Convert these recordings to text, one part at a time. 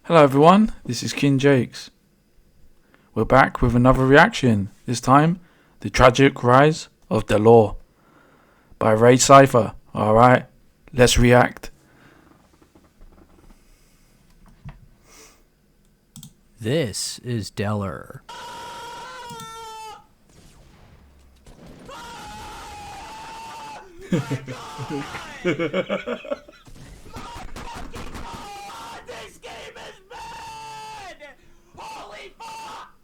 Hello everyone, this is King Jakes. We're back with another reaction, this time The Tragic Rise of Dellor by Ray Cypher. Alright, let's react. This is Dellor. This game is bad! Holy fuck!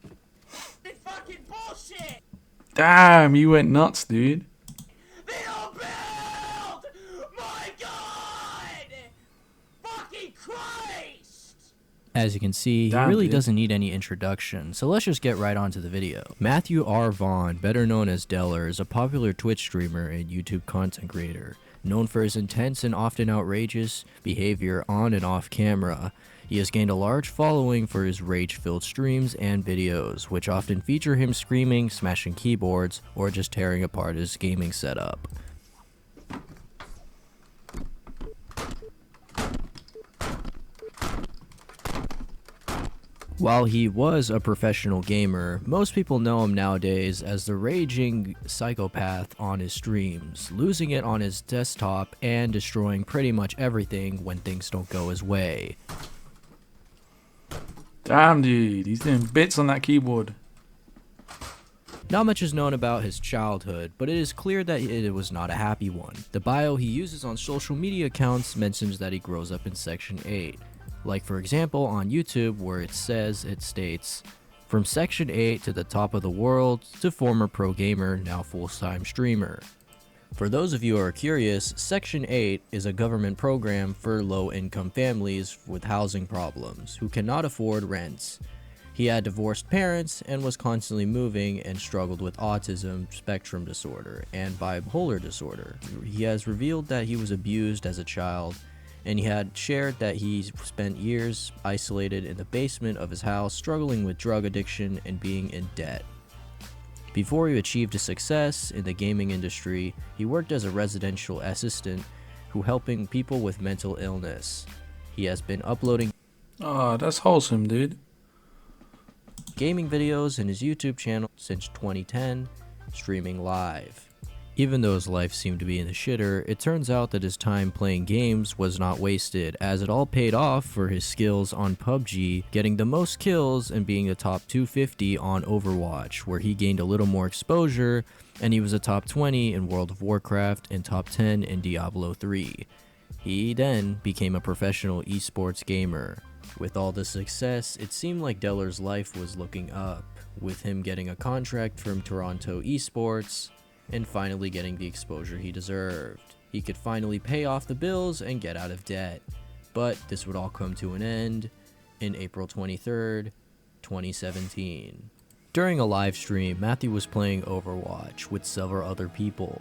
It's fucking bullshit! Damn, you went nuts, dude. They don't build! My god! Fucking Christ! As you can see, Damn, he really dude. doesn't need any introduction, so let's just get right onto the video. Matthew R. Vaughn, better known as Dellor, is a popular Twitch streamer and YouTube content creator. Known for his intense and often outrageous behavior on and off camera, he has gained a large following for his rage-filled streams and videos, which often feature him screaming, smashing keyboards, or just tearing apart his gaming setup. While he was a professional gamer, most people know him nowadays as the raging psychopath on his streams, losing it on his desktop and destroying pretty much everything when things don't go his way. Damn, dude, he's doing bits on that keyboard. Not much is known about his childhood, but it is clear that it was not a happy one. The bio he uses on social media accounts mentions that he grows up in Section 8. Like for example on YouTube where it states, from Section 8 to the top of the world to former pro gamer, now full-time streamer. For those of you who are curious, Section 8 is a government program for low-income families with housing problems who cannot afford rents. He had divorced parents and was constantly moving and struggled with autism spectrum disorder and bipolar disorder. He has revealed that he was abused as a child, and he had shared that he spent years isolated in the basement of his house struggling with drug addiction and being in debt. Before he achieved a success in the gaming industry, he worked as a residential assistant who helping people with mental illness. He has been uploading That's wholesome, dude. gaming videos in his YouTube channel since 2010, streaming live. Even though his life seemed to be in the shitter, it turns out that his time playing games was not wasted, as it all paid off for his skills on PUBG, getting the most kills and being the top 250 on Overwatch, where he gained a little more exposure, and he was a top 20 in World of Warcraft and top 10 in Diablo 3. He then became a professional esports gamer. With all the success, it seemed like Dellor's life was looking up, with him getting a contract from Toronto Esports, and finally getting the exposure he deserved. He could finally pay off the bills and get out of debt. But this would all come to an end in April 23rd, 2017. During a live stream, Matthew was playing Overwatch with several other people.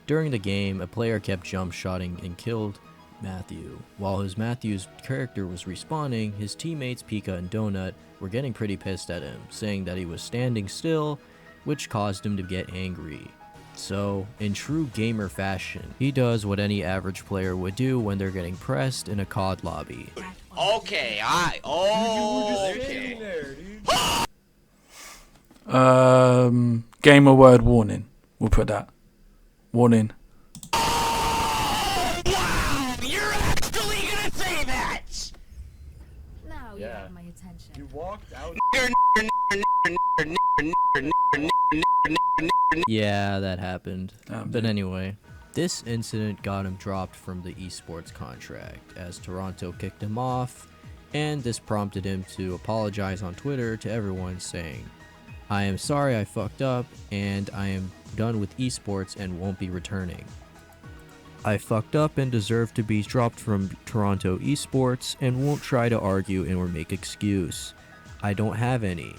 During the game, a player kept jump shotting and killed Matthew. While Matthew's character was respawning, his teammates Pika and Donut were getting pretty pissed at him, saying that he was standing still, which caused him to get angry. So, in true gamer fashion, he does what any average player would do when they're getting pressed in a COD lobby. Okay, Gamer word warning. We'll put that. Warning. Wow! You're actually gonna say that! Now you have my attention. You walked out. Yeah, that happened. Damn, But dude. anyway, this incident got him dropped from the esports contract as Toronto kicked him off, and this prompted him to apologize on Twitter to everyone saying, "I am sorry I fucked up, and I am done with esports and won't be returning. I fucked up and deserve to be dropped from Toronto esports and won't try to argue or make excuse. I don't have any."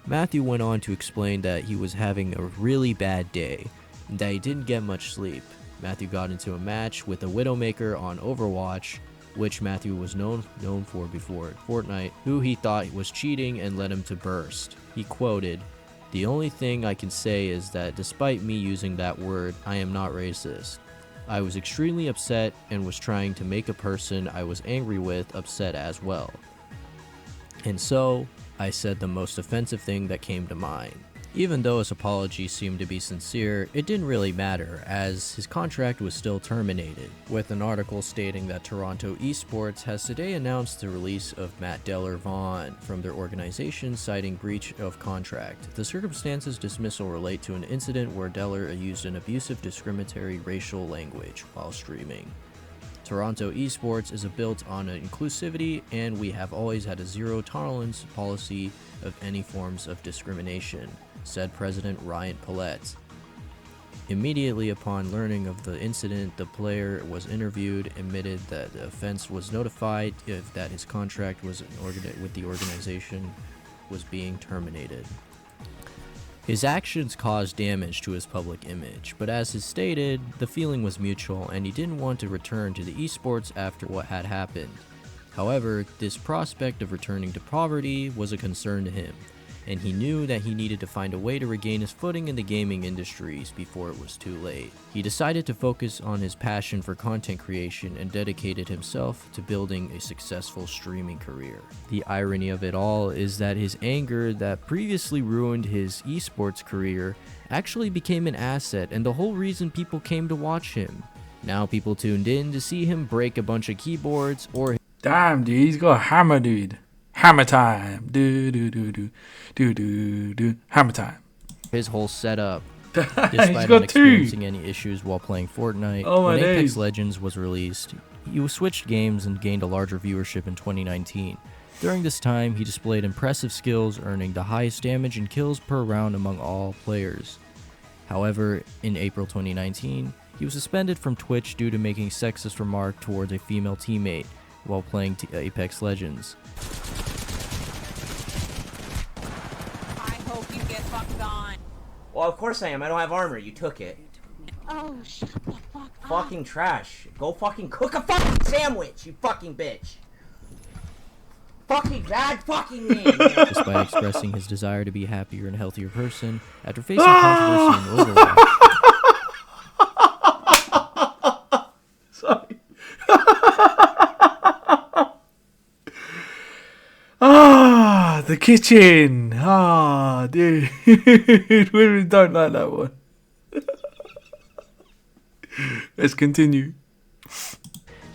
Matthew went on to explain that he was having a really bad day and that he didn't get much sleep. Matthew got into a match with a Widowmaker on Overwatch, which Matthew was known for before Fortnite, who he thought was cheating and led him to burst. He quoted, "The only thing I can say is that despite me using that word, I am not racist. I was extremely upset and was trying to make a person I was angry with upset as well. And so, I said the most offensive thing that came to mind. Even though his apology seemed to be sincere, it didn't really matter, as his contract was still terminated, with an article stating that Toronto Esports has today announced the release of Matt Dellor Vaughn from their organization, citing breach of contract. The circumstances dismissal relate to an incident where Dellor used an abusive, discriminatory racial language while streaming. Toronto Esports is built on inclusivity, and we have always had a zero tolerance policy of any forms of discrimination, said President Ryan Paulette. Immediately upon learning of the incident, the player was interviewed, admitted that the offense was notified, that his contract was with the organization was being terminated. His actions caused damage to his public image, but as is stated, the feeling was mutual and he didn't want to return to the esports after what had happened. However, this prospect of returning to poverty was a concern to him, and he knew that he needed to find a way to regain his footing in the gaming industries before it was too late. He decided to focus on his passion for content creation and dedicated himself to building a successful streaming career. The irony of it all is that his anger that previously ruined his esports career actually became an asset and the whole reason people came to watch him. Now people tuned in to see him break a bunch of keyboards or... Damn, dude, he's got a hammer, dude. Hammer time. Do do do do do do do. Hammer time. his whole setup, He's despite got not two. experiencing any issues while playing Fortnite. Oh my when Apex days. Legends was released, he switched games and gained a larger viewership in 2019. During this time, he displayed impressive skills, earning the highest damage and kills per round among all players. However, in April 2019, he was suspended from Twitch due to making sexist remark towards a female teammate while playing Apex Legends. I hope you get fucked on. Well, of course I am. I don't have armor. You took it. Oh, shut the fuck up. Fucking trash. Go fucking cook a fucking sandwich, you fucking bitch. Fucking bad fucking name. Despite expressing his desire to be a happier and healthier person, after facing controversy in Overwatch, Sorry. Ah, the kitchen. Ah, dude. We don't like that one. Let's continue.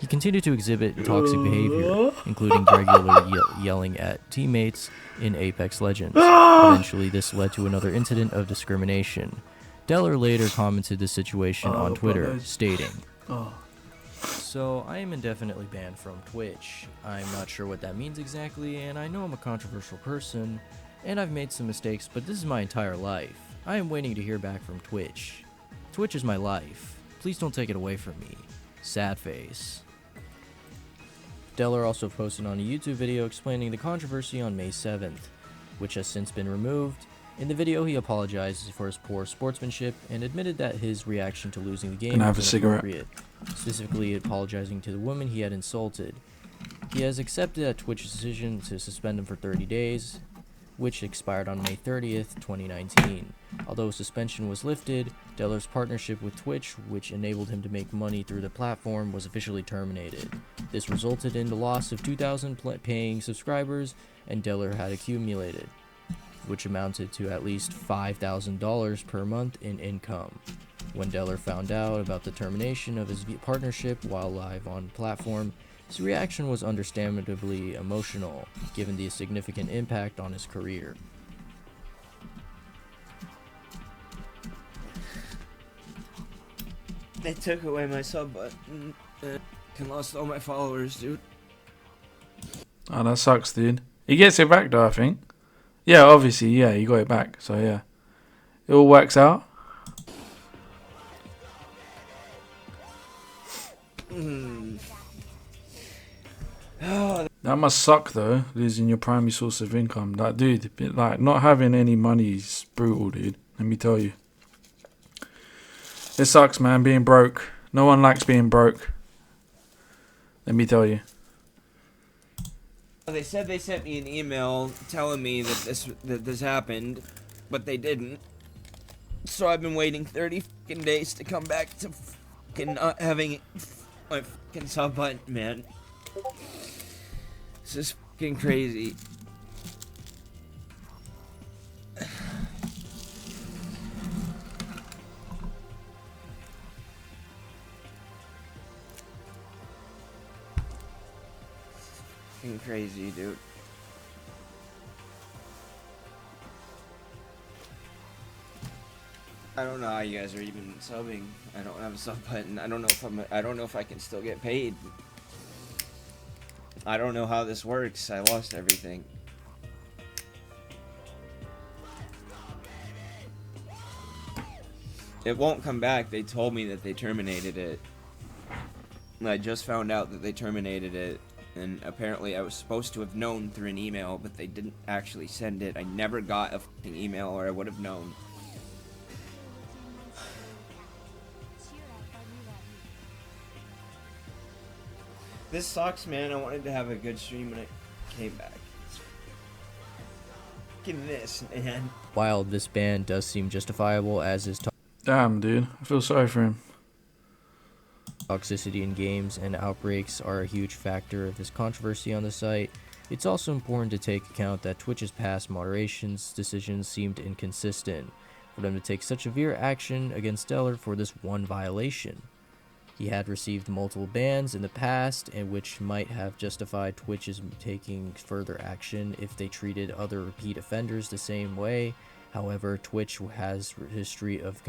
he continued to exhibit toxic behavior, including regular yelling at teammates in Apex Legends. Eventually, this led to another incident of discrimination. Dellor later commented the situation on Twitter, brothers. stating, Oh. "So, I am indefinitely banned from Twitch. I'm not sure what that means exactly, and I know I'm a controversial person, and I've made some mistakes, but this is my entire life. I am waiting to hear back from Twitch. Twitch is my life. Please don't take it away from me. Sad face." Dellor also posted on a YouTube video explaining the controversy on May 7th, which has since been removed. In the video, he apologizes for his poor sportsmanship and admitted that his reaction to losing the game Can I have was a cigarette? inappropriate, specifically apologizing to the woman he had insulted. He has accepted a Twitch decision to suspend him for 30 days, which expired on May 30th, 2019. Although suspension was lifted, Dellor's partnership with Twitch, which enabled him to make money through the platform, was officially terminated. This resulted in the loss of 2,000 paying subscribers, and Dellor had accumulated, which amounted to at least $5,000 per month in income. When Dellor found out about the termination of his partnership while live on platform, his reaction was understandably emotional, given the significant impact on his career. They took away my sub button and lost all my followers, dude. Oh, that sucks, dude. He gets it back, though, I think. Yeah, obviously, yeah, he got it back. So, yeah. It all works out. That must suck, though, losing your primary source of income. Like, dude, like, not having any money is brutal, dude. Let me tell you. It sucks, man, being broke. No one likes being broke. Let me tell you. They said they sent me an email telling me that this happened, but they didn't. So I've been waiting 30 fucking days to come back to fucking not having my fucking sub button, man. This is fucking crazy. fucking crazy, dude. I don't know how you guys are even subbing. I don't have a sub button. I don't know if I can still get paid. I don't know how this works. I lost everything. It won't come back. They told me that they terminated it. I just found out that they terminated it, and apparently I was supposed to have known through an email, but they didn't actually send it. I never got a fucking email, or I would have known. This sucks, man. I wanted to have a good stream when it came back. Fucking this, man. While this ban does seem justifiable as is Damn, dude. I feel sorry for him. toxicity in games and outbreaks are a huge factor of this controversy on the site, it's also important to take account that Twitch's past moderations decisions seemed inconsistent for them to take such severe action against Dellor for this one violation. He had received multiple bans in the past, and which might have justified Twitch's taking further action if they treated other repeat offenders the same way. However, Twitch has a history of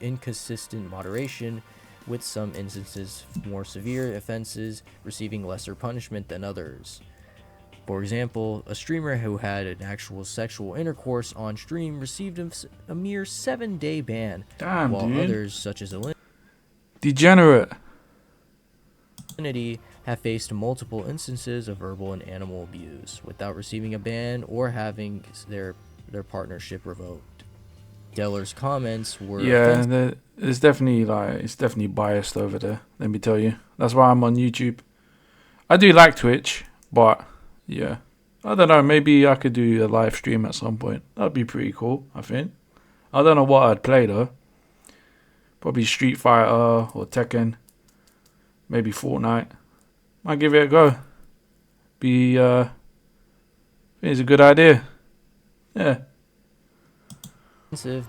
inconsistent moderation, with some instances more severe offenses receiving lesser punishment than others. For example, a streamer who had an actual sexual intercourse on stream received a mere 7-day ban, Damn, while dude. others, such as Degenerate. Alinity, have faced multiple instances of verbal and animal abuse without receiving a ban or having their partnership revoked. Dellor's comments were Yeah, it's definitely biased over there. Let me tell you. That's why I'm on YouTube. I do like Twitch, but yeah, I don't know. Maybe I could do a live stream at some point. That'd be pretty cool. I think. I don't know what I'd play though. Probably Street Fighter or Tekken. Maybe Fortnite. Might give it a go. I think it's a good idea. Yeah.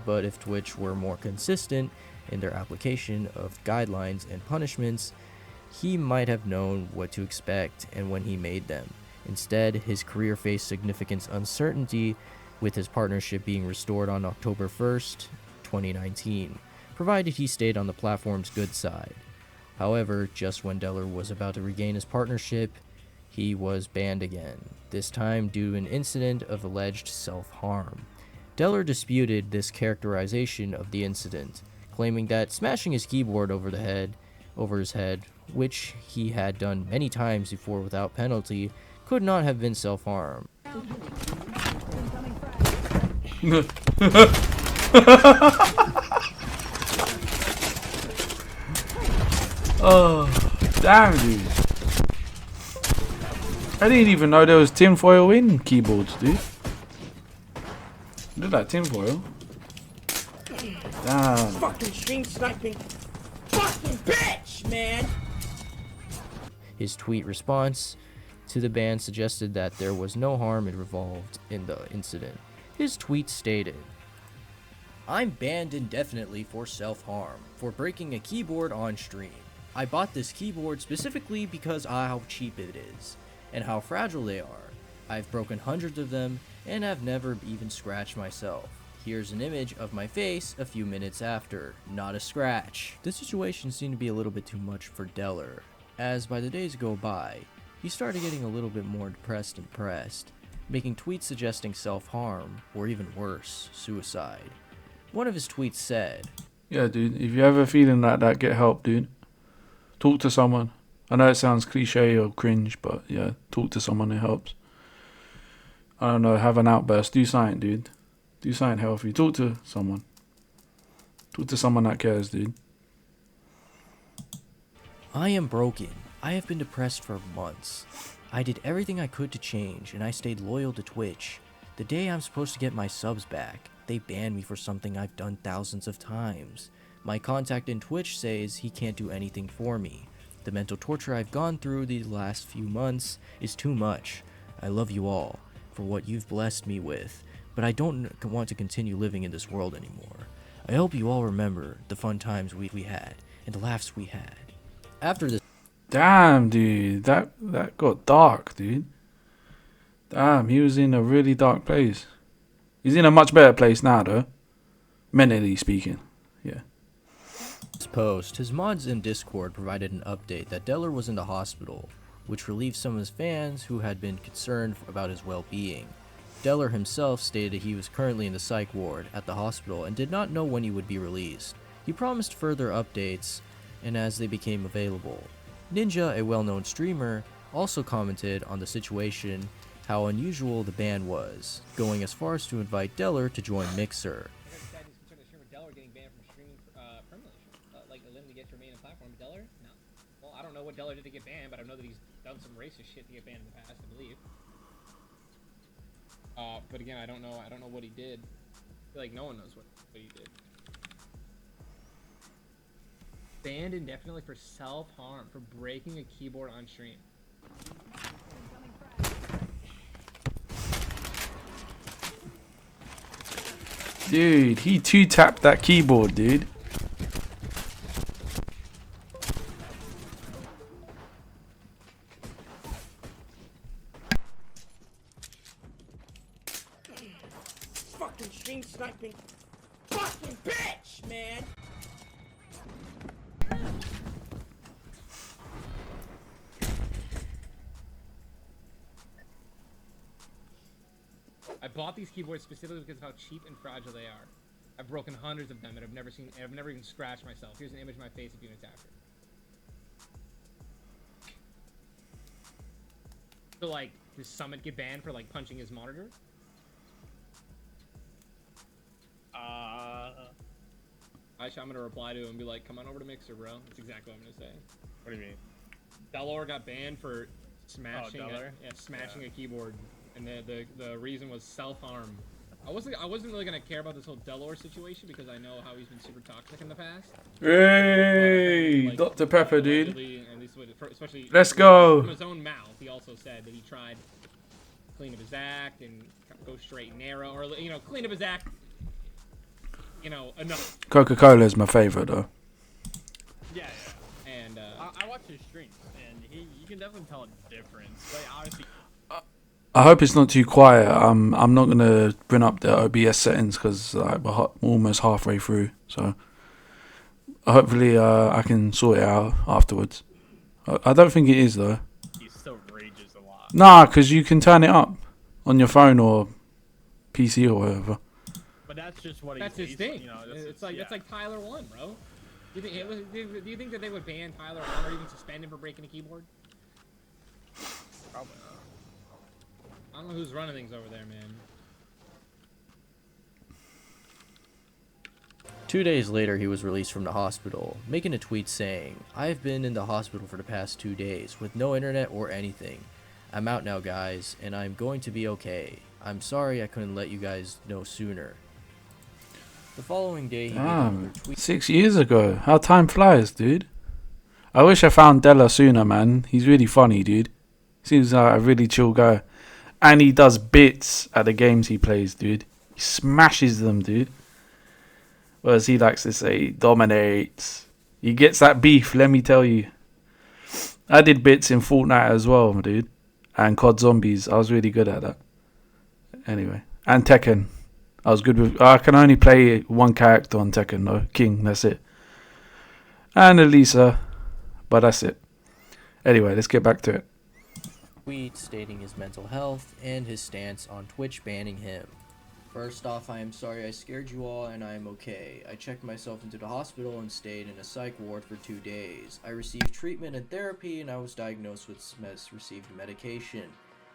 but if Twitch were more consistent in their application of guidelines and punishments, he might have known what to expect and when he made them. Instead, his career faced significant uncertainty, with his partnership being restored on October 1st, 2019, provided he stayed on the platform's good side. However, just when Dellor was about to regain his partnership, he was banned again, this time due to an incident of alleged self-harm. Dellor disputed this characterization of the incident, claiming that smashing his keyboard over his head, which he had done many times before without penalty, could not have been self-harm. Oh, damn, dude. I didn't even know there was tinfoil in keyboards, dude. Look at that tinfoil. Damn. Fucking stream sniping. Fucking bitch, man. His tweet response to the ban suggested that there was no harm involved in the incident. His tweet stated, "I'm banned indefinitely for self-harm, for breaking a keyboard on stream. I bought this keyboard specifically because of how cheap it is, and how fragile they are. I've broken hundreds of them, and have never even scratched myself. Here's an image of my face a few minutes after, not a scratch." The situation seemed to be a little bit too much for Dellor, as by the days go by, he started getting a little bit more depressed and pressed, making tweets suggesting self-harm, or even worse, suicide. One of his tweets said, Yeah, dude. If you're ever feeling like that, get help, dude. Talk to someone. I know it sounds cliche or cringe, but yeah, talk to someone. It helps. I don't know. Have an outburst. Do something, dude. Do something healthy. Talk to someone. Talk to someone that cares, dude. "I am broken. I have been depressed for months. I did everything I could to change, and I stayed loyal to Twitch. The day I'm supposed to get my subs back, they banned me for something I've done thousands of times. My contact in Twitch says he can't do anything for me. The mental torture I've gone through these last few months is too much. I love you all for what you've blessed me with, but I don't want to continue living in this world anymore. I hope you all remember the fun times we had and the laughs we had." After this Damn, dude. That got dark, dude. Damn, he was in a really dark place. He's in a much better place now, though. Mentally speaking. Yeah. This post, his mods in Discord provided an update that Dellor was in the hospital, which relieved some of his fans who had been concerned about his well-being. Dellor himself stated he was currently in the psych ward at the hospital and did not know when he would be released. He promised further updates and as they became available. Ninja, a well-known streamer, also commented on the situation, how unusual the ban was, going as far as to invite Dellor to join Mixer. Dellor getting banned from streaming permanently, like literally get your main platform. Dellor? No. Well, I don't know what Dellor did to get banned, but I know that he's done some racist shit to get banned in the past, I believe. But again, I don't know what he did. I feel like no one knows what he did. Banned indefinitely for self-harm, for breaking a keyboard on stream. Dude, he two-tapped that keyboard, dude. Fucking stream sniping. Fucking bitch, man. I bought these keyboards specifically because of how cheap and fragile they are. I've broken hundreds of them and I've never even scratched myself. Here's an image of my face a few minutes after. So like, does Summit get banned for like punching his monitor? I'm gonna reply to him and be like, come on over to Mixer, bro. That's exactly what I'm gonna say. What do you mean? Dellor got banned for smashing Dellor? a keyboard, and the reason was self-harm. I wasn't really gonna care about this whole Dellor situation because I know how he's been super toxic in the past. Hey, Like, Dr. Pepper, dude. allegedly, at least especially Let's go. from his own mouth, he also said that he tried to clean up his act and go straight and narrow, or clean up his act. Enough. Coca-Cola is my favorite, though. Yeah. And I watch his streams, and you can definitely tell a difference. Like, obviously, I hope it's not too quiet. I'm not gonna bring up the OBS settings because we're almost halfway through. So hopefully I can sort it out afterwards. I don't think it is though. he still rages a lot. Nah, because you can turn it up on your phone or PC or whatever. But that's just what that's his thing. That's It's like Tyler 1, bro. Do you think that they would ban Tyler 1 or even suspend him for breaking a keyboard? Probably not. I don't know who's running things over there, man. 2 days later, he was released from the hospital, making a tweet saying, "I've been in the hospital for the past 2 days, with no internet or anything. I'm out now, guys, and I'm going to be okay. I'm sorry I couldn't let you guys know sooner." The following day, he made another tweet. 6 years ago. How time flies, dude. I wish I found Dellor sooner, man. He's really funny, dude. Seems like a really chill guy. And he does bits at the games he plays, dude. He smashes them, dude. Or as he likes to say, he dominates. He gets that beef, let me tell you. I did bits in Fortnite as well, dude. And COD Zombies. I was really good at that. Anyway. And Tekken. I was good with... I can only play one character on Tekken, though. King, that's it. And Elisa. But that's it. Anyway, let's get back to it. Tweet stating his mental health and his stance on Twitch banning him. "First off, I am sorry I scared you all and I am okay. I checked myself into the hospital and stayed in a psych ward for 2 days. I received treatment and therapy and I was diagnosed with received medication.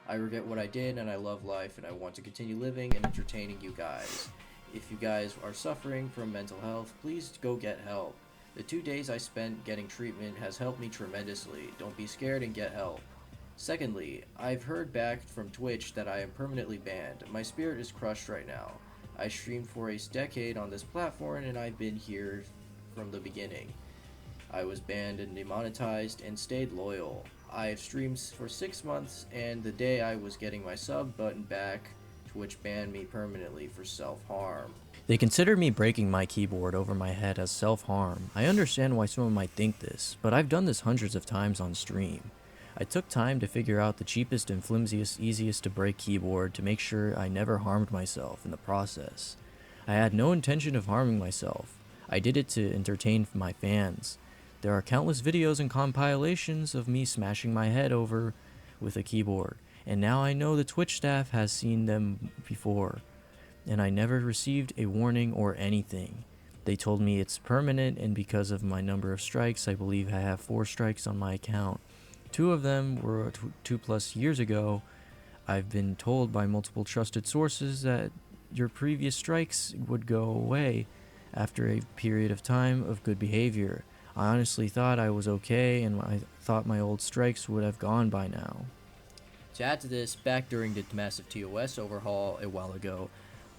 I regret what I did and I love life and I want to continue living and entertaining you guys. If you guys are suffering from mental health, please go get help. The 2 days I spent getting treatment has helped me tremendously. Don't be scared and get help. Secondly, I've heard back from Twitch that I am permanently banned. My spirit is crushed right now. I streamed for a decade on this platform and I've been here from the beginning. I was banned and demonetized and stayed loyal. I have streamed for 6 months and the day I was getting my sub button back, Twitch banned me permanently for self-harm." They consider me breaking my keyboard over my head as self-harm. I understand why someone might think this, but I've done this hundreds of times on stream. I took time to figure out the cheapest and flimsiest, easiest to break keyboard to make sure I never harmed myself in the process. I had no intention of harming myself. I did it to entertain my fans. There are countless videos and compilations of me smashing my head over with a keyboard, and now I know the Twitch staff has seen them before, and I never received a warning or anything. They told me it's permanent, and because of my number of strikes, I believe I have 4 strikes on my account. 2 of them were 2+ years ago. I've been told by multiple trusted sources that your previous strikes would go away after a period of time of good behavior. I honestly thought I was okay, and I thought my old strikes would have gone by now. To add to this, back during the massive TOS overhaul a while ago,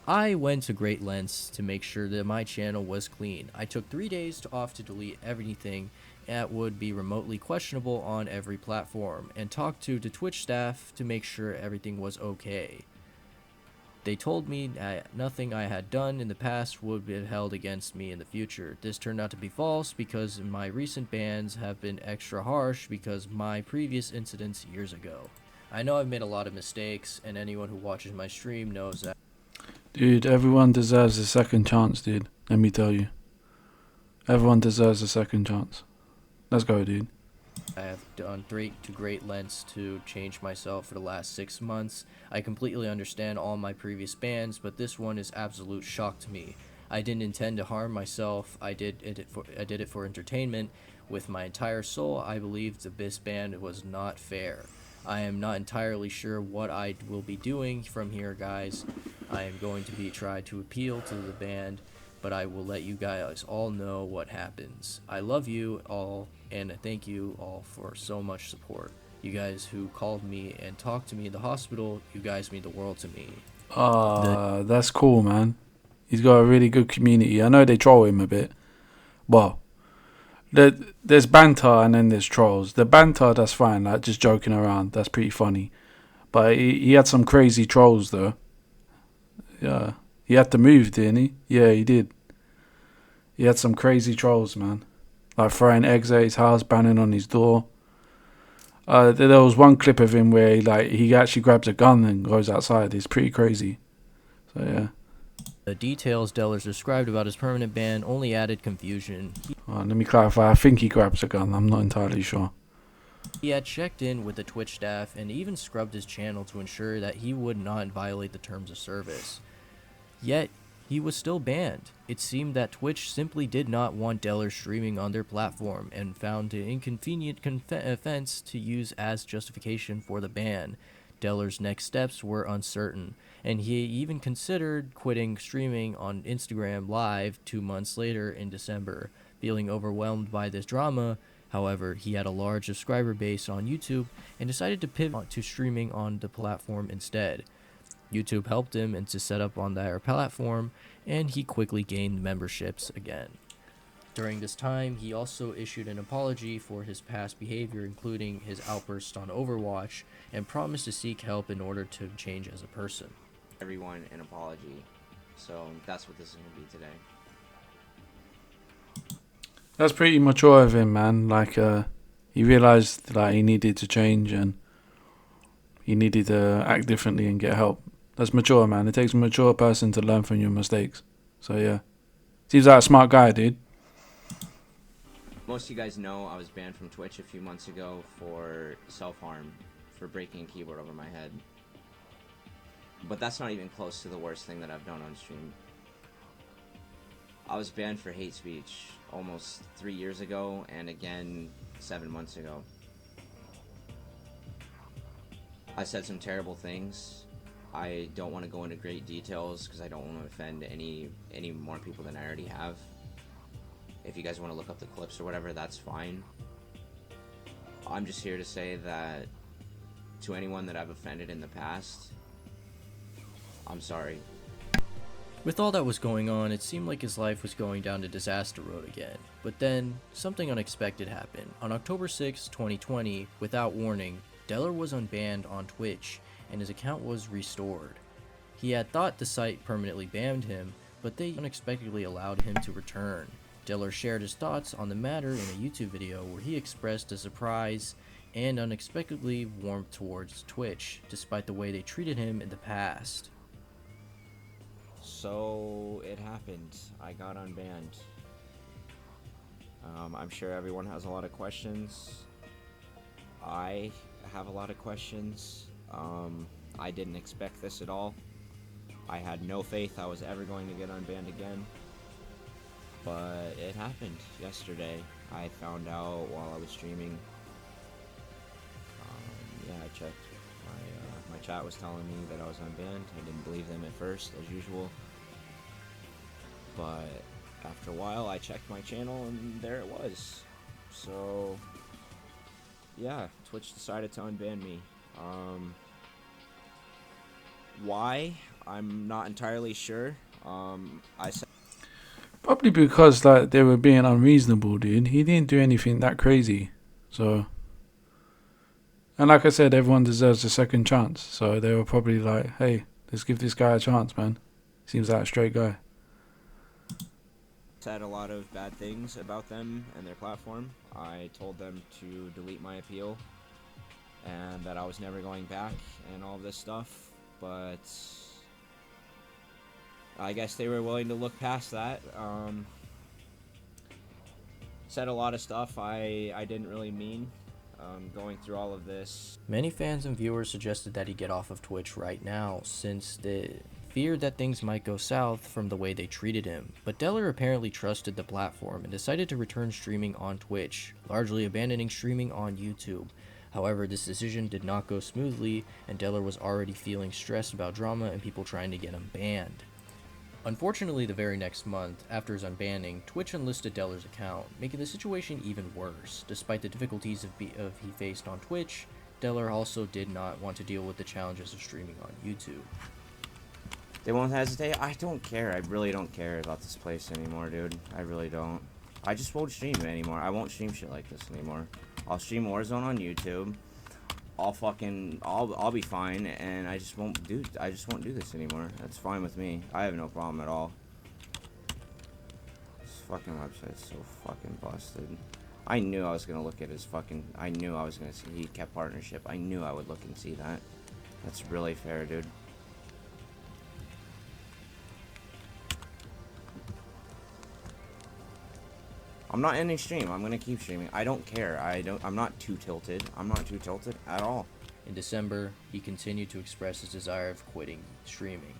I went to great lengths to make sure that my channel was clean. I took 3 days off to delete everything that would be remotely questionable on every platform, and talked to the Twitch staff to make sure everything was okay. They told me that nothing I had done in the past would be held against me in the future. This turned out to be false because my recent bans have been extra harsh because my previous incidents years ago. I know I've made a lot of mistakes, and anyone who watches my stream knows that. Dude, everyone deserves a second chance, dude. Let me tell you. Everyone deserves a second chance. Let's go, dude. I have done great lengths to change myself for the last 6 months. I completely understand all my previous bans, but this one is absolute shock to me. I didn't intend to harm myself. I did it for entertainment. With my entire soul, I believed this ban was not fair. I am not entirely sure what I will be doing from here, guys. I am going to try to appeal to the ban, but I will let you guys all know what happens. I love you all, and thank you all for so much support. You guys who called me and talked to me in the hospital, you guys mean the world to me. That's cool, man. He's got a really good community. I know they troll him a bit. Well, there's banter and then there's trolls. The banter, that's fine, like just joking around. That's pretty funny. But he had some crazy trolls, though. Yeah. He had to move, didn't he? Yeah, he did. He had some crazy trolls, man. Like throwing eggs at his house, banging on his door. There was one clip of him where he actually grabs a gun and goes outside. It's pretty crazy. So, yeah. The details Dellor described about his permanent ban only added confusion. Let me clarify. I think he grabs a gun. I'm not entirely sure. He had checked in with the Twitch staff and even scrubbed his channel to ensure that he would not violate the terms of service. Yet, he was still banned. It seemed that Twitch simply did not want Dellor streaming on their platform and found an inconvenient offense to use as justification for the ban. Dellor's next steps were uncertain, and he even considered quitting streaming on Instagram Live 2 months later in December. Feeling overwhelmed by this drama, however, he had a large subscriber base on YouTube and decided to pivot to streaming on the platform instead. YouTube helped him and to set up on their platform, and he quickly gained memberships again. During this time, he also issued an apology for his past behavior, including his outbursts on Overwatch, and promised to seek help in order to change as a person. Everyone an apology. So that's what this is going to be today. That's pretty mature of him, man. He realized he needed to change and he needed to act differently and get help. That's mature, man. It takes a mature person to learn from your mistakes. So, yeah. Seems like a smart guy, dude. Most of you guys know I was banned from Twitch a few months ago for self-harm, for breaking a keyboard over my head. But that's not even close to the worst thing that I've done on stream. I was banned for hate speech almost 3 years ago, and again 7 months ago. I said some terrible things. I don't want to go into great details because I don't want to offend any more people than I already have. If you guys want to look up the clips or whatever, that's fine. I'm just here to say that to anyone that I've offended in the past, I'm sorry. With all that was going on, it seemed like his life was going down the disaster road again. But then, something unexpected happened. On October 6, 2020, without warning, Dellor was unbanned on Twitch, and his account was restored. He had thought the site permanently banned him, but they unexpectedly allowed him to return. Dellor shared his thoughts on the matter in a YouTube video where he expressed a surprise and unexpectedly warmed towards Twitch, despite the way they treated him in the past. So it happened. I got unbanned. I'm sure everyone has a lot of questions. I have a lot of questions. I didn't expect this at all. I had no faith I was ever going to get unbanned again. But it happened yesterday. I found out while I was streaming. Yeah, I checked. My chat was telling me that I was unbanned. I didn't believe them at first, as usual. But after a while, I checked my channel, and there it was. So, yeah, Twitch decided to unban me. Why? I'm not entirely sure. I said Probably because like they were being unreasonable, dude. He didn't do anything that crazy. So, and like I said, everyone deserves a second chance. So they were probably like, hey, let's give this guy a chance, man. Seems like a straight guy. said a lot of bad things about them and their platform. I told them to delete my appeal and that I was never going back and all this stuff, but I guess they were willing to look past that. Said a lot of stuff I didn't really mean, going through all of this. Many fans and viewers suggested that he get off of Twitch right now, since they feared that things might go south from the way they treated him. But Dellor apparently trusted the platform and decided to return streaming on Twitch, largely abandoning streaming on YouTube. However, this decision did not go smoothly, and Dellor was already feeling stressed about drama and people trying to get him banned. Unfortunately, the very next month, after his unbanning, Twitch unlisted Dellor's account, making the situation even worse. Despite the difficulties he faced on Twitch, Dellor also did not want to deal with the challenges of streaming on YouTube. They won't hesitate. I don't care. I really don't care about this place anymore, dude. I really don't. I just won't stream it anymore. I won't stream shit like this anymore. I'll stream Warzone on YouTube. I'll be fine, and I just won't do this anymore. That's fine with me. I have no problem at all. This fucking website's so fucking busted. I knew I was gonna look at his fucking. I knew I was gonna see he kept partnership. I knew I would look and see that. That's really fair, dude. I'm not ending stream. I'm gonna keep streaming. I don't care. I'm not too tilted. I'm not too tilted at all. In December, he continued to express his desire of quitting streaming,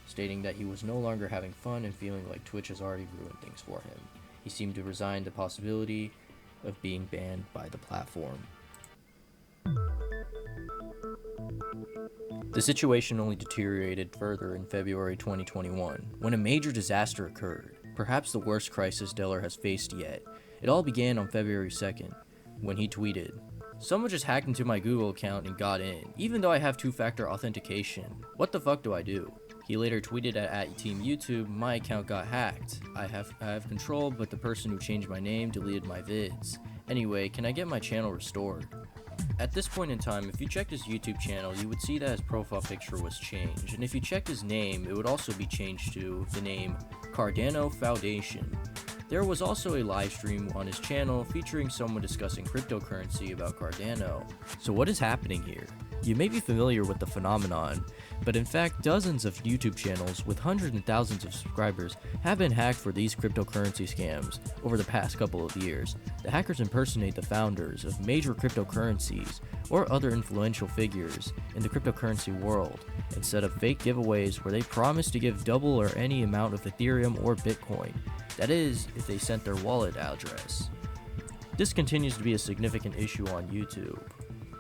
stating that he was no longer having fun and feeling like Twitch has already ruined things for him. He seemed to resign the possibility of being banned by the platform. The situation only deteriorated further in February 2021, when a major disaster occurred, perhaps the worst crisis Dellor has faced yet. It all began on February 2nd, when he tweeted, "Someone just hacked into my Google account and got in, even though I have two-factor authentication. What the fuck do I do?" He later tweeted at Team YouTube, "My account got hacked. I have control, but the person who changed my name deleted my vids. Anyway, can I get my channel restored?" At this point in time, if you checked his YouTube channel, you would see that his profile picture was changed, and if you checked his name, it would also be changed to the name Cardano Foundation. There was also a live stream on his channel featuring someone discussing cryptocurrency about Cardano. So what is happening here? You may be familiar with the phenomenon, but in fact dozens of YouTube channels with hundreds and thousands of subscribers have been hacked for these cryptocurrency scams over the past couple of years. The hackers impersonate the founders of major cryptocurrencies or other influential figures in the cryptocurrency world and set up fake giveaways where they promise to give double or any amount of Ethereum or Bitcoin. That is, if they sent their wallet address. This continues to be a significant issue on YouTube.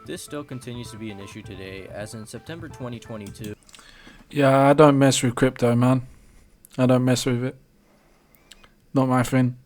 This still continues to be an issue today, as in September 2022. Yeah, I don't mess with crypto, man. I don't mess with it. Not my thing.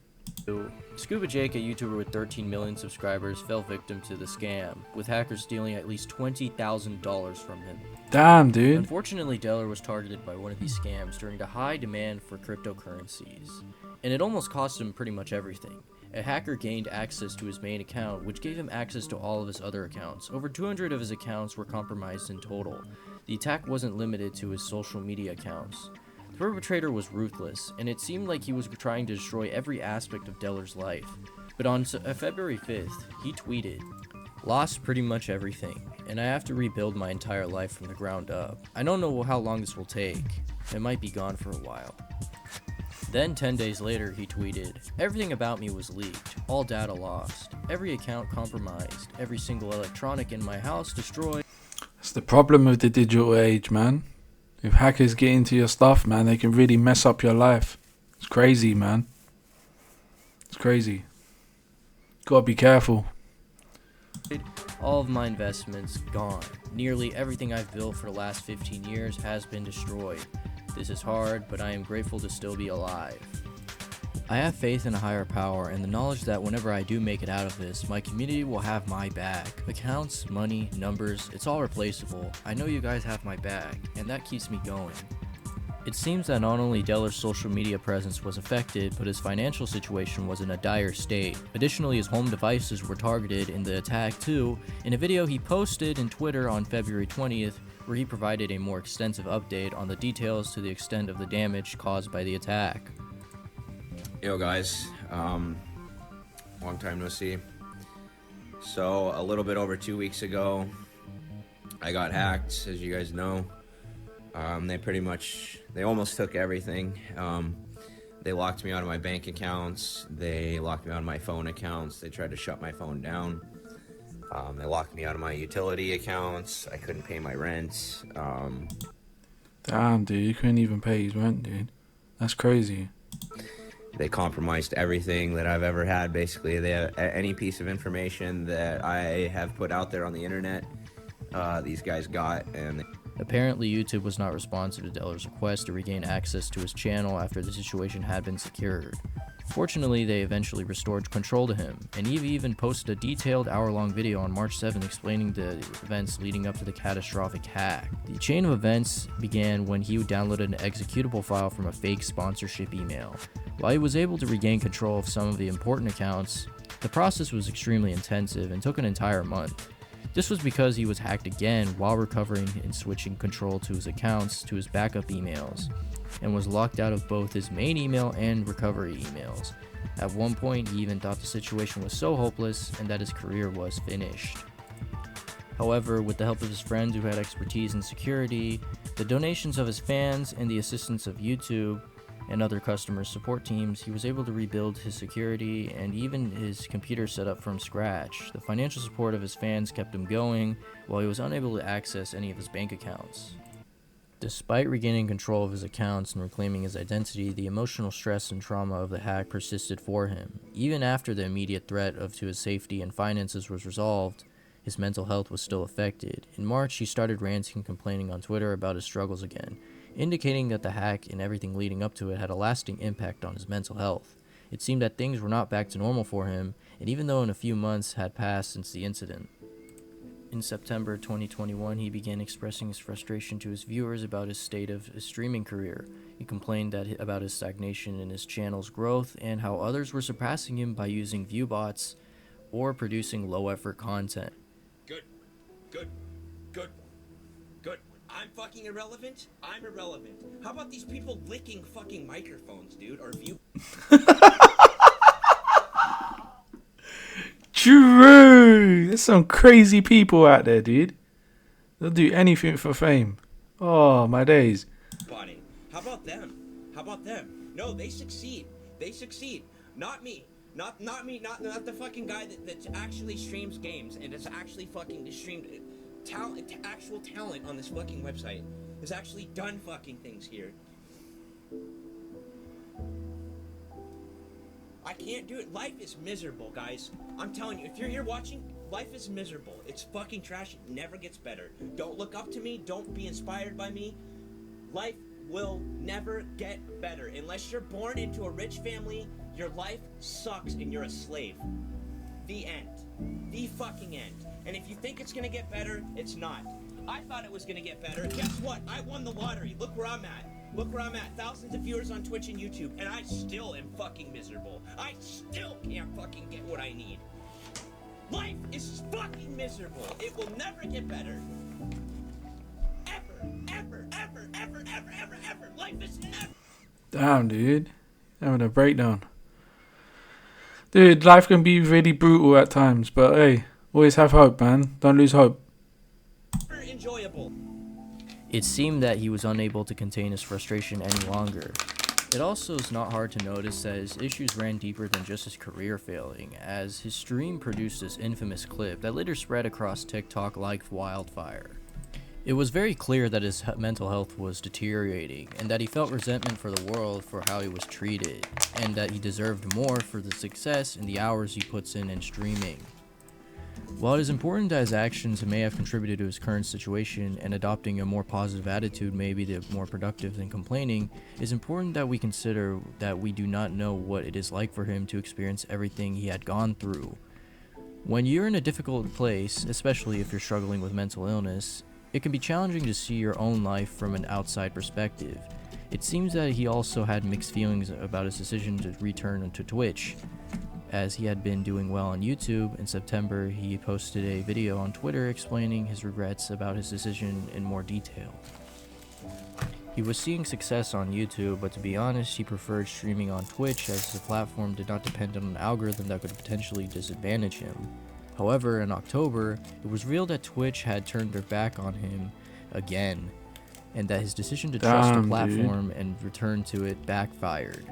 Scuba Jake, a YouTuber with 13 million subscribers, fell victim to the scam, with hackers stealing at least $20,000 from him. Damn, dude. Unfortunately, Dellor was targeted by one of these scams during the high demand for cryptocurrencies, and it almost cost him pretty much everything. A hacker gained access to his main account, which gave him access to all of his other accounts. Over 200 of his accounts were compromised in total. The attack wasn't limited to his social media accounts. The perpetrator was ruthless, and it seemed like he was trying to destroy every aspect of Dellor's life. But on February 5th, he tweeted, Lost pretty much everything, and I have to rebuild my entire life from the ground up. I don't know how long this will take. It might be gone for a while. Then 10 days later, he tweeted, "Everything about me was leaked, all data lost, every account compromised, every single electronic in my house destroyed." That's the problem with the digital age, man. If hackers get into your stuff, man, they can really mess up your life. It's crazy, man. It's crazy. Gotta be careful. All of my investments gone. Nearly everything I've built for the last 15 years has been destroyed. This is hard, but I am grateful to still be alive. I have faith in a higher power and the knowledge that whenever I do make it out of this, my community will have my back. Accounts, money, numbers, it's all replaceable. I know you guys have my back, and that keeps me going. It seems that not only Dellor's social media presence was affected, but his financial situation was in a dire state. Additionally, his home devices were targeted in the attack too, in a video he posted in Twitter on February 20th, where he provided a more extensive update on the details to the extent of the damage caused by the attack. Yo guys, long time no see. So a little bit over 2 weeks ago, I got hacked, as you guys know. They almost took everything. They locked me out of my bank accounts. They locked me out of my phone accounts. They tried to shut my phone down. They locked me out of my utility accounts. I couldn't pay my rent. Damn, dude, you couldn't even pay his rent, dude. That's crazy. They compromised everything that I've ever had, basically. They have any piece of information that I have put out there on the internet, these guys got, and Apparently, YouTube was not responsive to Dellor's request to regain access to his channel after the situation had been secured. Fortunately, they eventually restored control to him, and he even posted a detailed hour-long video on March 7th explaining the events leading up to the catastrophic hack. The chain of events began when he downloaded an executable file from a fake sponsorship email. While he was able to regain control of some of the important accounts, the process was extremely intensive and took an entire month. This was because he was hacked again while recovering and switching control to his accounts to his backup emails, and was locked out of both his main email and recovery emails. At one point, he even thought the situation was so hopeless and that his career was finished. However, with the help of his friends who had expertise in security, the donations of his fans, and the assistance of YouTube and other customer support teams, he was able to rebuild his security and even his computer setup from scratch. The financial support of his fans kept him going, while he was unable to access any of his bank accounts. Despite regaining control of his accounts and reclaiming his identity, the emotional stress and trauma of the hack persisted for him. Even after the immediate threat to his safety and finances was resolved, his mental health was still affected. In March, he started ranting and complaining on Twitter about his struggles again, indicating that the hack and everything leading up to it had a lasting impact on his mental health. It seemed that things were not back to normal for him, and even though a few months had passed since the incident. In September 2021, he began expressing his frustration to his viewers about his state of his streaming career. He complained about his stagnation in his channel's growth and how others were surpassing him by using view bots or producing low-effort content. Good. I'm fucking irrelevant? I'm irrelevant. How about these people licking fucking microphones, dude? Or view... True! There's some crazy people out there, dude. They'll do anything for fame. Oh, my days. Body. How about them? No, they succeed. Not me. Not me. Not the fucking guy that actually streams games and is actually fucking streamed... actual talent on this fucking website has actually done fucking things here. I can't do it. Life is miserable, guys. I'm telling you, if you're here watching, life is miserable. It's fucking trash. It never gets better. Don't look up to me. Don't be inspired by me. Life will never get better. Unless you're born into a rich family, your life sucks and you're a slave. The end. The fucking end. And if you think it's gonna get better, it's not. I thought it was gonna get better. Guess what? I won the lottery. Look where I'm at. Thousands of viewers on Twitch and YouTube, and I still am fucking miserable. I still can't fucking get what I need. Life is fucking miserable. It will never get better. Ever. Life is never. Damn, dude. Having a breakdown. Dude, life can be really brutal at times, but hey, Always have hope, man. Don't lose hope. Enjoyable. It seemed that he was unable to contain his frustration any longer. It also is not hard to notice that his issues ran deeper than just his career failing, as his stream produced this infamous clip that later spread across TikTok like wildfire. It was very clear that his mental health was deteriorating, and that he felt resentment for the world for how he was treated, and that he deserved more for the success and the hours he puts in streaming. While it is important that his actions may have contributed to his current situation, and adopting a more positive attitude may be more productive than complaining, it is important that we consider that we do not know what it is like for him to experience everything he had gone through. When you're in a difficult place, especially if you're struggling with mental illness, it can be challenging to see your own life from an outside perspective. It seems that he also had mixed feelings about his decision to return to Twitch. As he had been doing well on YouTube, in September he posted a video on Twitter explaining his regrets about his decision in more detail. He was seeing success on YouTube, but to be honest, he preferred streaming on Twitch as the platform did not depend on an algorithm that could potentially disadvantage him. However, in October, it was revealed that Twitch had turned their back on him again, and that his decision to trust the platform and return to it backfired.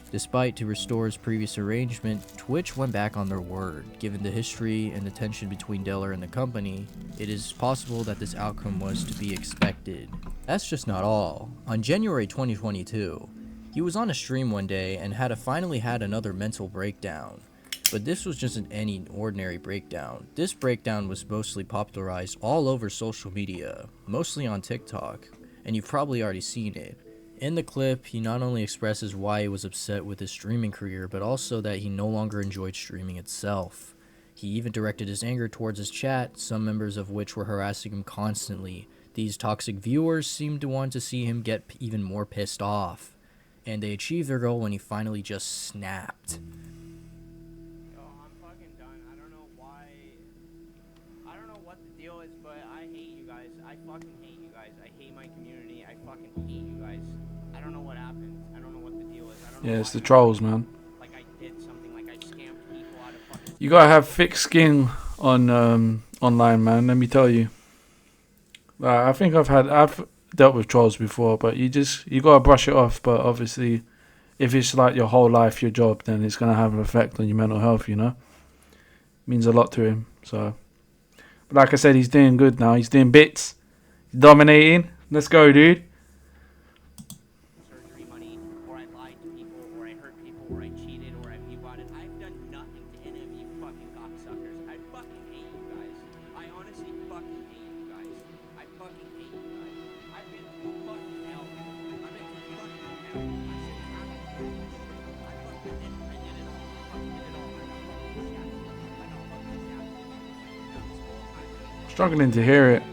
Despite to restore his previous arrangement, Twitch went back on their word. Given the history and the tension between Dellor and the company, it is possible that this outcome was to be expected. That's just not all. On January 2022, he was on a stream one day and finally had another mental breakdown. But this was just any ordinary breakdown. This breakdown was mostly popularized all over social media, mostly on TikTok, and you've probably already seen it. In the clip, he not only expresses why he was upset with his streaming career, but also that he no longer enjoyed streaming itself. He even directed his anger towards his chat, some members of which were harassing him constantly. These toxic viewers seemed to want to see him get even more pissed off, and they achieved their goal when he finally just snapped. Yo, I'm fucking done. I don't know why. I don't know what the deal is, but I hate you guys. I fucking hate you guys. I hate my community. I fucking hate you guys. I don't know what happened. I don't know what the deal is. I don't know. Yeah, it's the trolls, man. Like I did something. Like I scammed people out of fucking. You gotta have thick skin on online, man. Let me tell you. I think I've dealt with trolls before, but you gotta brush it off. But obviously, if it's like your whole life, your job, then it's gonna have an effect on your mental health. You know, means a lot to him. So, but like I said, he's doing good now. He's doing bits. He's dominating. Let's go, dude. Surgery money, or I lied to people, or I hurt people, or I cheated, or I bought-it. I've done nothing to any of you fucking cocksuckers. I fucking hate you guys. I honestly fucking hate you guys. I fucking hate you guys. I've been through fucking hell. I've been through fucking hell. I fucking did it. I did it all. I fucking did it all. I know fucking shit. Struggling to hear it.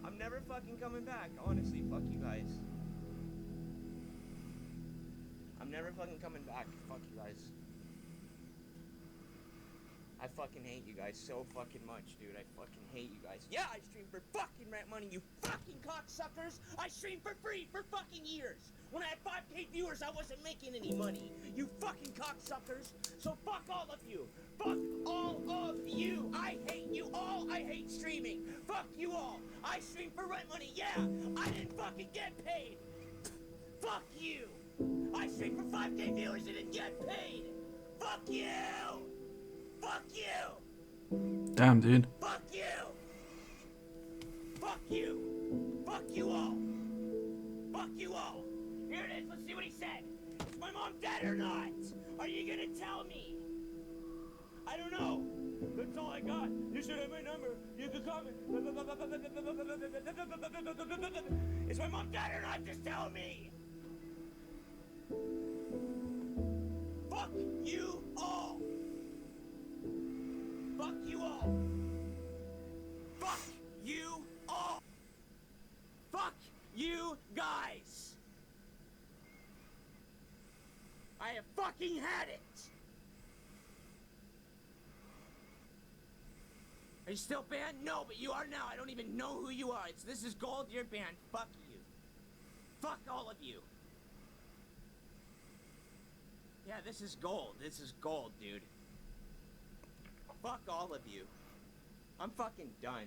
I'm never fucking coming back. Honestly, fuck you guys. I'm never fucking coming back. Fuck you guys. I fucking hate you guys so fucking much, dude. I fucking hate you guys. Yeah, I stream for fucking rent money, you fucking cocksuckers! I streamed for free for fucking years! When I had 5K viewers, I wasn't making any money. You fucking cocksuckers! So fuck all of you! Fuck all of you! I hate you all! I hate streaming! Fuck you all! I stream for rent money, yeah! I didn't fucking get paid! Fuck you! I stream for 5K viewers and didn't get paid! Fuck you! Fuck you! Damn, dude. Fuck you! Fuck you! Fuck you all! Fuck you all! Here it is, let's see what he said! Is my mom dead or not? Are you gonna tell me? I don't know. That's all I got. You should have my number. You can call me. Is my mom dead or not? Just tell me. Fuck you all. Fuck you all. Fuck you all. Fuck you guys. I have fucking had it. Are you still banned? No, but you are now. I don't even know who you are. This is gold. You're banned. Fuck you. Fuck all of you. Yeah, this is gold. This is gold, dude. Fuck all of you. I'm fucking done.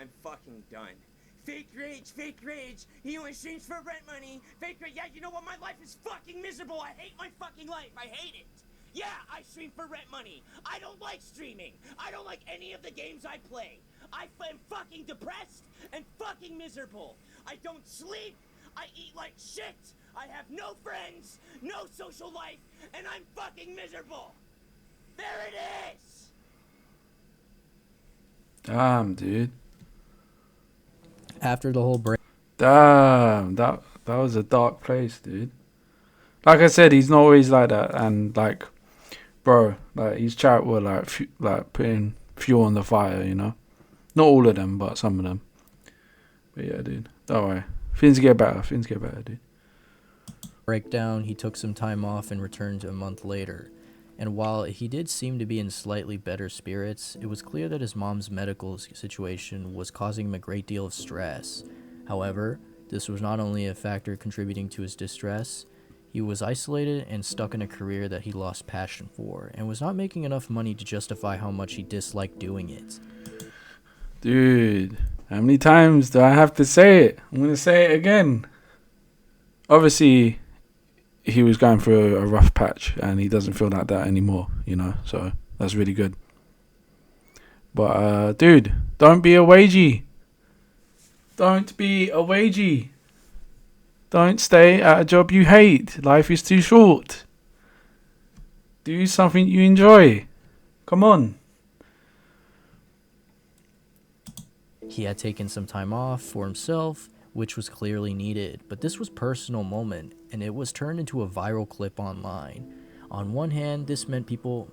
I'm fucking done. Fake rage, fake rage. You exchange for rent money. Fake rage. Yeah, you know what? My life is fucking miserable. I hate my fucking life. I hate it. Yeah, I stream for rent money. I don't like streaming. I don't like any of the games I play. I am fucking depressed and fucking miserable. I don't sleep. I eat like shit. I have no friends, no social life, and I'm fucking miserable. There it is. Damn, dude. After the whole break. Damn, that was a dark place, dude. Like I said, he's not always like that, and like, bro, like his chat were like putting fuel on the fire, you know. Not all of them, but some of them. But yeah, dude, don't worry. Things get better. Things get better, dude. Breakdown, he took some time off and returned a month later. And while he did seem to be in slightly better spirits, it was clear that his mom's medical situation was causing him a great deal of stress. However, this was not only a factor contributing to his distress, he was isolated and stuck in a career that he lost passion for, and was not making enough money to justify how much he disliked doing it. Dude, how many times do I have to say it? I'm going to say it again. Obviously, he was going through a rough patch, and he doesn't feel like that anymore, you know, so that's really good. But, dude, don't be a wagey. Don't be a wagey. Don't stay at a job you hate. Life is too short. Do something you enjoy. Come on. He had taken some time off for himself, which was clearly needed, but this was a personal moment, and it was turned into a viral clip online. On one hand, this meant people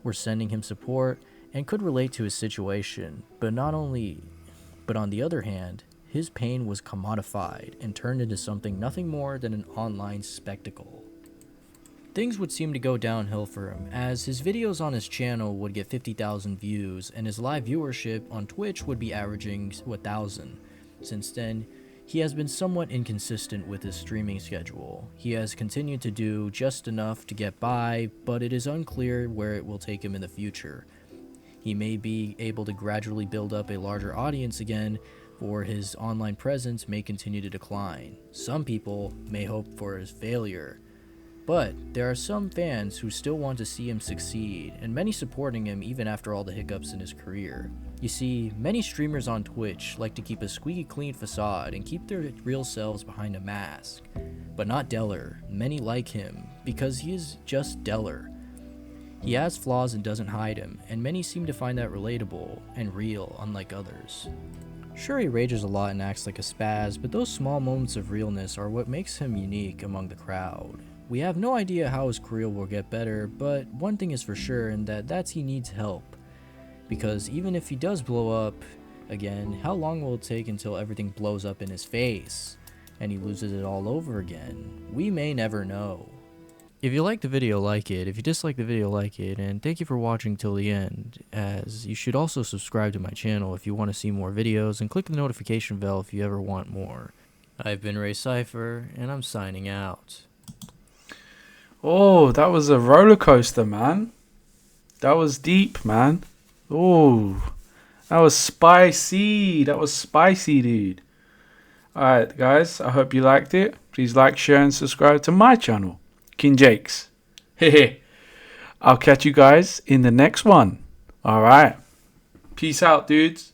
were sending him support and could relate to his situation, but on the other hand, his pain was commodified and turned into something nothing more than an online spectacle. Things would seem to go downhill for him, as his videos on his channel would get 50,000 views, and his live viewership on Twitch would be averaging 1,000. Since then, he has been somewhat inconsistent with his streaming schedule. He has continued to do just enough to get by, but it is unclear where it will take him in the future. He may be able to gradually build up a larger audience again, or his online presence may continue to decline. Some people may hope for his failure. But there are some fans who still want to see him succeed, and many supporting him even after all the hiccups in his career. You see, many streamers on Twitch like to keep a squeaky clean facade and keep their real selves behind a mask. But not Dellor. Many like him, because he is just Dellor. He has flaws and doesn't hide them, and many seem to find that relatable and real, unlike others. Sure, he rages a lot and acts like a spaz, but those small moments of realness are what makes him unique among the crowd. We have no idea how his career will get better, but one thing is for sure, and that's he needs help. Because even if he does blow up again, how long will it take until everything blows up in his face and he loses it all over again? We may never know. If you liked the video, like it. If you dislike the video, like it. And thank you for watching till the end, as you should also subscribe to my channel if you want to see more videos, and click the notification bell if you ever want more. I've been Ray Cypher, and I'm signing out. Oh, that was a roller coaster, man. That was deep, man. Oh, that was spicy. That was spicy, dude. Alright, guys. I hope you liked it. Please like, share, and subscribe to my channel, King Jakes. Hehe. I'll catch you guys in the next one. Alright. Peace out, dudes.